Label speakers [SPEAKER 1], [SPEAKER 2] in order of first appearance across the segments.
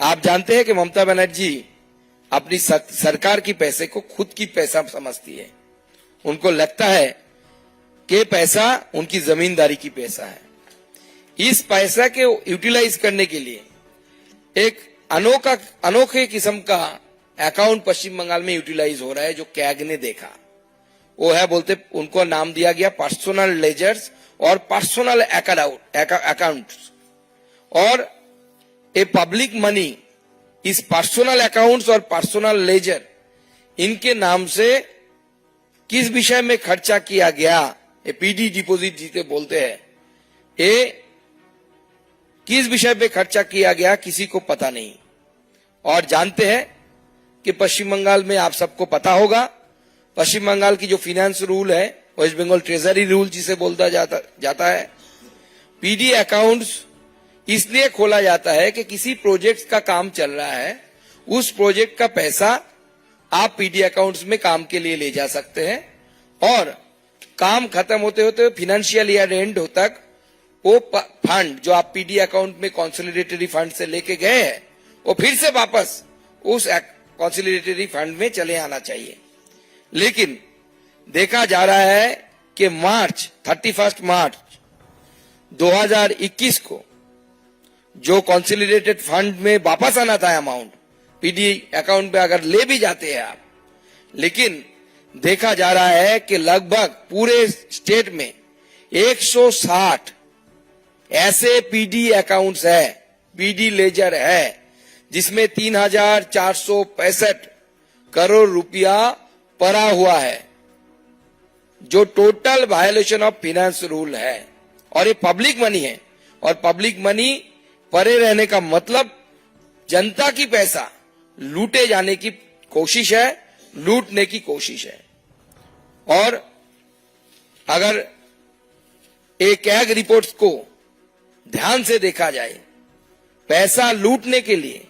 [SPEAKER 1] आप जानते हैं कि ममता बनर्जी अपनी सरकार की पैसे को खुद की पैसा समझती है। उनको लगता है कि पैसा उनकी जमींदारी की पैसा है। इस पैसा के यूटिलाइज करने के लिए एक अनोखे किस्म का अकाउंट पश्चिम बंगाल में यूटिलाइज हो रहा है, जो कैग ने देखा। वो है, बोलते उनको नाम दिया गया पर्सनल लेजर्स और पर्सनल अकाउंट्स। और ए पब्लिक मनी, इस पर्सनल अकाउंट्स और पर्सनल लेजर, इनके नाम से किस विषय में खर्चा किया गया, ये पीडी डिपॉजिट जिसे बोलते हैं, ये किस विषय पे खर्चा किया गया किसी को पता नहीं। और जानते हैं कि पश्चिम बंगाल में, आप सबको पता होगा, पश्चिम बंगाल की जो फाइनेंस रूल है, वेस्ट बंगाल ट्रेजरी रूल जिसे बोलता जाता है, पीडी अकाउंट्स इसलिए खोला जाता है कि किसी प्रोजेक्ट का काम चल रहा है, उस प्रोजेक्ट का पैसा आप पीडी अकाउंट्स में काम के लिए ले जा सकते हैं, और काम खत्म होते होते फाइनेंशियल ईयर एंड तक वो फंड जो आप पीडी अकाउंट में कंसोलिडेटरी फंड से लेके गए हैं, वो फिर से वापस उस कंसोलिडेटरी फंड में चले आना चाहिए। लेकिन देखा जा रहा है कि 31 मार्च 2021 को जो कंसोलिडेटेड फंड में वापस आना था अमाउंट, पीडी अकाउंट पे अगर ले भी जाते हैं आप, लेकिन देखा जा रहा है कि लगभग पूरे स्टेट में 160 ऐसे पीडी अकाउंट्स है, पीडी लेजर है, जिसमें 3,465 करोड़ रुपया पड़ा हुआ है, जो total violation of finance rule है। और ये पब्लिक मनी है, और पब्लिक मनी परे रहने का मतलब जनता की पैसा लूटे जाने की कोशिश है, लूटने की कोशिश है। और अगर एक कैग रिपोर्ट्स को ध्यान से देखा जाए, पैसा लूटने के लिए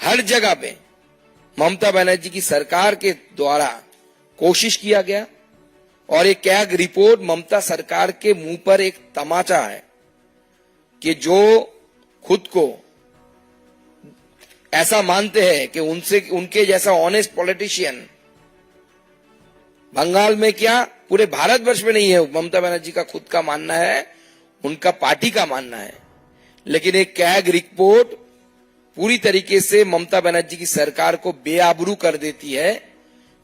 [SPEAKER 1] हर जगह पे ममता बनर्जी की सरकार के द्वारा कोशिश किया गया। और एक कैग रिपोर्ट ममता सरकार के मुंह पर एक तमाचा है कि जो खुद को ऐसा मानते हैं कि उनके जैसा ऑनेस्ट पॉलिटिशियन बंगाल में क्या पूरे भारतवर्ष में नहीं है। ममता बनर्जी का खुद का मानना है, उनका पार्टी का मानना है। लेकिन एक कैग रिपोर्ट पूरी तरीके से ममता बनर्जी की सरकार को बेआबरू कर देती है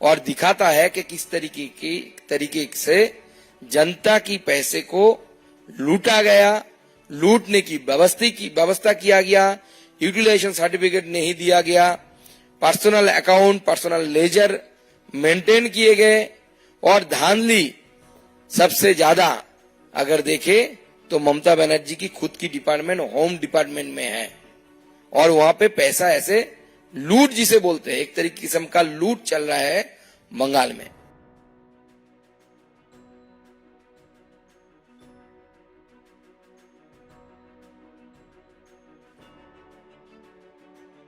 [SPEAKER 1] और दिखाता है कि किस तरीके से जनता की पैसे को लूटा गया, लूटने की व्यवस्था किया गया, यूटिलाइजेशन सर्टिफिकेट नहीं दिया गया, personal account, personal ledger maintain किए गए, और धांधली सबसे ज्यादा अगर देखे तो ममता बनर्जी की खुद की डिपार्टमेंट होम डिपार्टमेंट में है। और वहां पे पैसा ऐसे लूट जिसे बोलते हैं, एक तरीके किस्म का लूट चल रहा है बंगाल में।